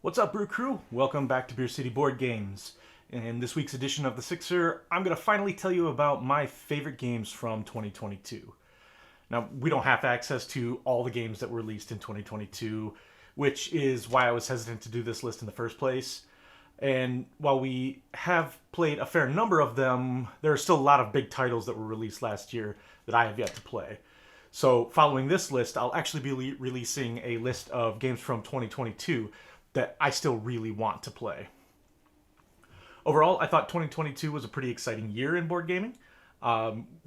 What's up, Brew Crew? Welcome back to Beer City Board Games. In this week's edition of the Sixer, I'm going to finally tell you about my favorite games from 2022. Now, we don't have access to all the games that were released in 2022, which is why I was hesitant to do this list in the first place. And while we have played a fair number of them, there are still a lot of big titles that were released last year that I have yet to play. So following this list, I'll actually be releasing a list of games from 2022 that I still really want to play. Overall, I thought 2022 was a pretty exciting year in board gaming.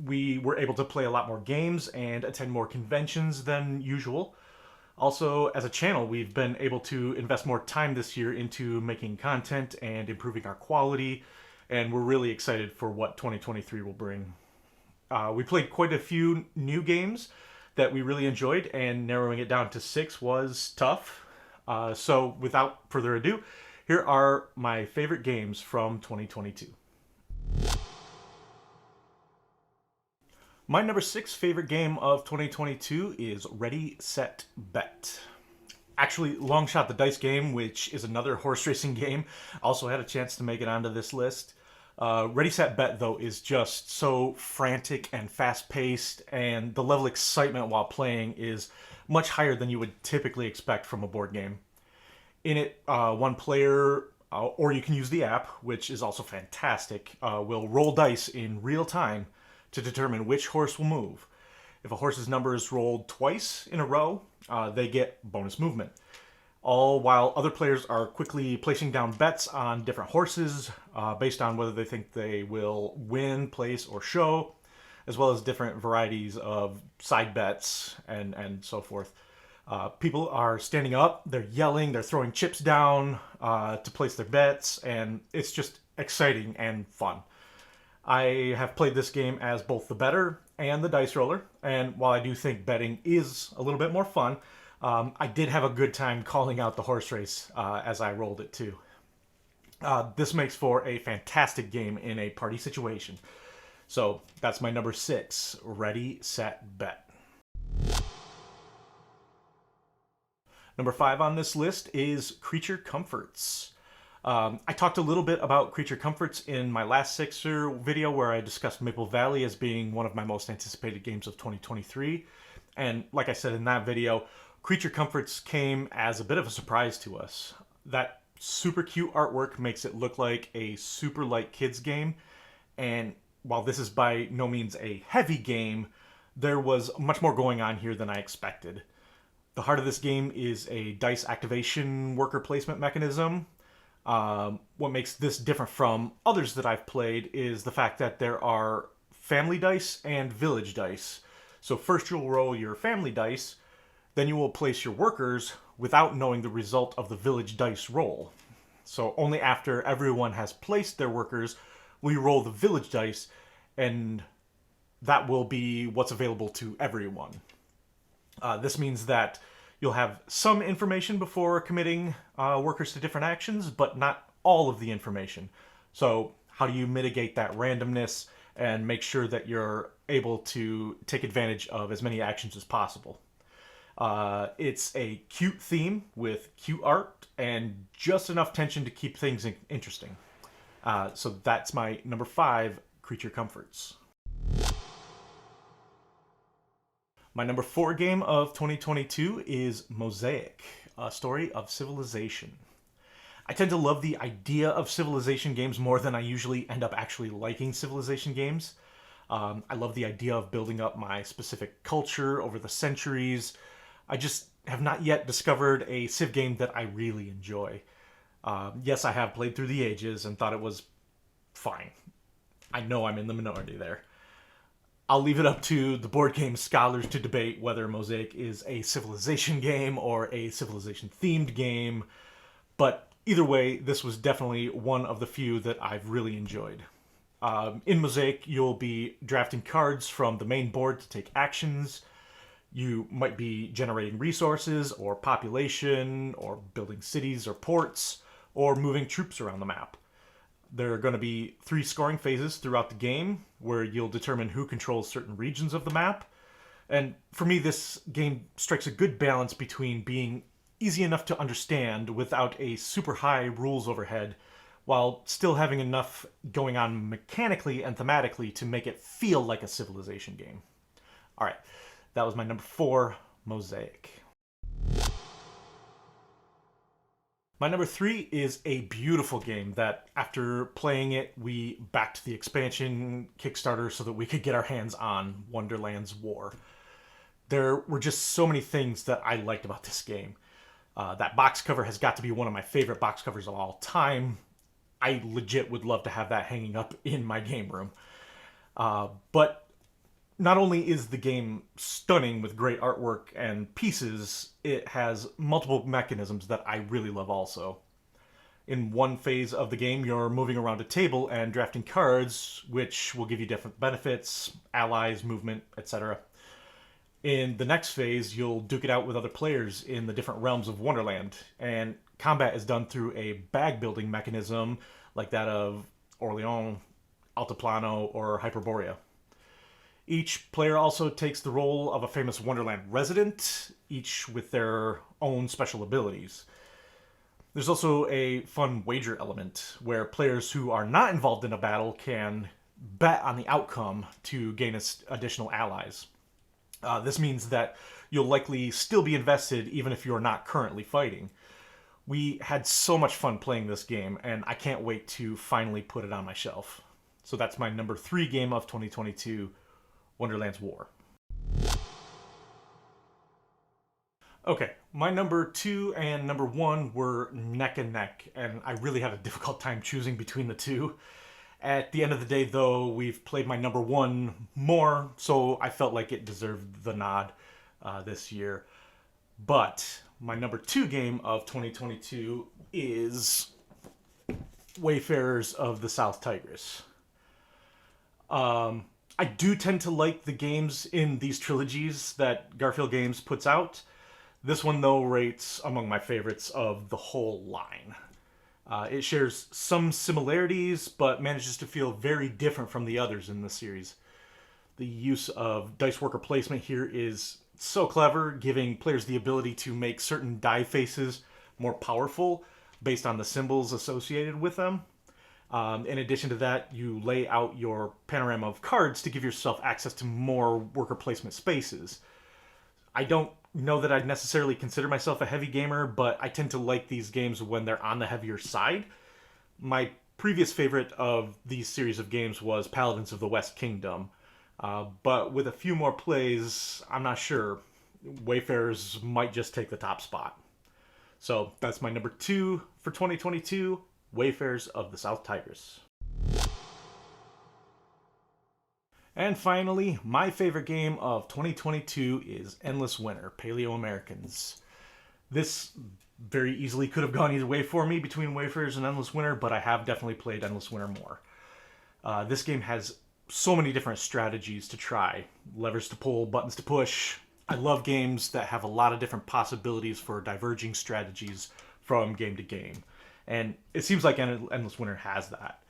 We were able to play a lot more games and attend more conventions than usual. Also, as a channel, we've been able to invest more time this year into making content and improving our quality, and we're really excited for what 2023 will bring. We played quite a few new games that we really enjoyed, and narrowing it down to 6 was tough. So without further ado, here are my favorite games from 2022. My number 6 favorite game of 2022 is Ready, Set, Bet. Actually, Long Shot the Dice game, which is another horse racing game, also had a chance to make it onto this list. Ready, Set, Bet, though, is just so frantic and fast-paced, and the level of excitement while playing is much higher than you would typically expect from a board game. In it, one player, or you can use the app, which is also fantastic, will roll dice in real time to determine which horse will move. If a horse's number is rolled twice in a row, they get bonus movement. All while other players are quickly placing down bets on different horses based on whether they think they will win, place, or show, as well as different varieties of side bets and so forth. People are standing up, they're yelling, they're throwing chips down to place their bets, and it's just exciting and fun. I have played this game as both the bettor and the dice roller, and while I do think betting is a little bit more fun, I did have a good time calling out the horse race as I rolled it too. This makes for a fantastic game in a party situation. So that's my number 6, Ready, Set, Bet. Number 5 on this list is Creature Comforts. I talked a little bit about Creature Comforts in my last Sixer video where I discussed Maple Valley as being one of my most anticipated games of 2023. And like I said in that video, Creature Comforts came as a bit of a surprise to us. That super cute artwork makes it look like a super light kids game. And while this is by no means a heavy game, there was much more going on here than I expected. The heart of this game is a dice activation worker placement mechanism. What makes this different from others that I've played is the fact that there are family dice and village dice. So first you'll roll your family dice, then you will place your workers without knowing the result of the village dice roll. So only after everyone has placed their workers will you roll the village dice, and that will be what's available to everyone. This means that you'll have some information before committing workers to different actions, but not all of the information. So how do you mitigate that randomness and make sure that you're able to take advantage of as many actions as possible? It's a cute theme with cute art and just enough tension to keep things interesting. So that's my number 5, Creature Comforts. My number 4 game of 2022 is Mosaic, a story of civilization. I tend to love the idea of civilization games more than I usually end up actually liking civilization games. I love the idea of building up my specific culture over the centuries. I just have not yet discovered a civ game that I really enjoy. Yes, I have played through the ages and thought it was fine. I know I'm in the minority there. I'll leave it up to the board game scholars to debate whether Mosaic is a civilization game or a civilization-themed game, but either way, this was definitely one of the few that I've really enjoyed. In Mosaic, you'll be drafting cards from the main board to take actions. You might be generating resources or population, or building cities or ports, or moving troops around the map. There are going to be 3 scoring phases throughout the game where you'll determine who controls certain regions of the map. And for me, this game strikes a good balance between being easy enough to understand without a super high rules overhead, while still having enough going on mechanically and thematically to make it feel like a Civilization game. All right, that was my number 4, Mosaic. My number 3 is a beautiful game that, after playing it, we backed the expansion Kickstarter so that we could get our hands on Wonderlands War. There were just so many things that I liked about this game. That box cover has got to be one of my favorite box covers of all time. I legit would love to have that hanging up in my game room. But not only is the game stunning with great artwork and pieces, it has multiple mechanisms that I really love also. In one phase of the game, you're moving around a table and drafting cards, which will give you different benefits, allies, movement, etc. In the next phase, you'll duke it out with other players in the different realms of Wonderland, and combat is done through a bag-building mechanism like that of Orleans, Altiplano, or Hyperborea. Each player also takes the role of a famous Wonderland resident, each with their own special abilities. There's also a fun wager element, where players who are not involved in a battle can bet on the outcome to gain additional allies. This means that you'll likely still be invested even if you're not currently fighting. We had so much fun playing this game, and I can't wait to finally put it on my shelf. So that's my number 3 game of 2022, Wonderlands War. Okay, my number 2 and number 1 were neck and neck, and I really had a difficult time choosing between the two. At the end of the day, though, we've played my number 1 more, so I felt like it deserved the nod this year. But my number 2 game of 2022 is Wayfarers of the South Tigris. I do tend to like the games in these trilogies that Garphill Games puts out. This one, though, rates among my favorites of the whole line. It shares some similarities, but manages to feel very different from the others in the series. The use of dice worker placement here is so clever, giving players the ability to make certain die faces more powerful based on the symbols associated with them. In addition to that, you lay out your panorama of cards to give yourself access to more worker placement spaces. I don't know that I'd necessarily consider myself a heavy gamer, but I tend to like these games when they're on the heavier side. My previous favorite of these series of games was Paladins of the West Kingdom, but with a few more plays, I'm not sure. Wayfarers might just take the top spot. So that's my number 2 for 2022, Wayfarers of the South Tigris. And finally, my favorite game of 2022 is Endless Winter, Paleo Americans. This very easily could have gone either way for me between Wayfarers and Endless Winter, but I have definitely played Endless Winter more. This game has so many different strategies to try, levers to pull, buttons to push. I love games that have a lot of different possibilities for diverging strategies from game to game. And it seems like Endless Winter has that.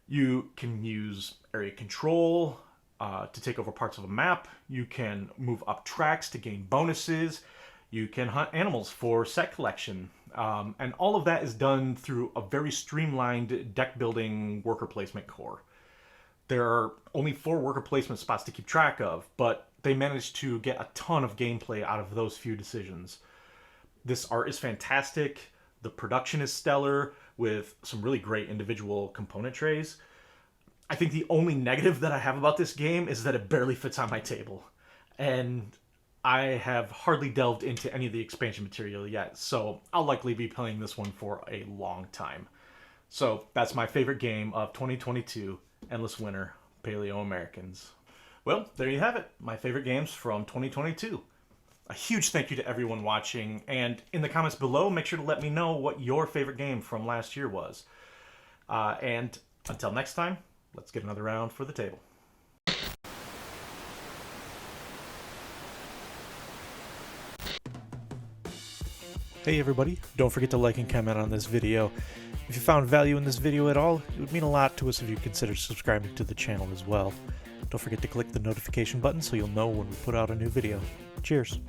You can use area control to take over parts of a map. You can move up tracks to gain bonuses. You can hunt animals for set collection. And all of that is done through a very streamlined deck building worker placement core. There are only 4 worker placement spots to keep track of, but they managed to get a ton of gameplay out of those few decisions. This art is fantastic. The production is stellar, with some really great individual component trays. I think the only negative that I have about this game is that it barely fits on my table. And I have hardly delved into any of the expansion material yet, so I'll likely be playing this one for a long time. So that's my favorite game of 2022, Endless Winter, Paleo Americans. Well, there you have it, my favorite games from 2022. A huge thank you to everyone watching, and in the comments below, make sure to let me know what your favorite game from last year was. And until next time, let's get another round for the table. Hey everybody, don't forget to like and comment on this video. If you found value in this video at all, it would mean a lot to us if you consider subscribing to the channel as well. Don't forget to click the notification button so you'll know when we put out a new video. Cheers!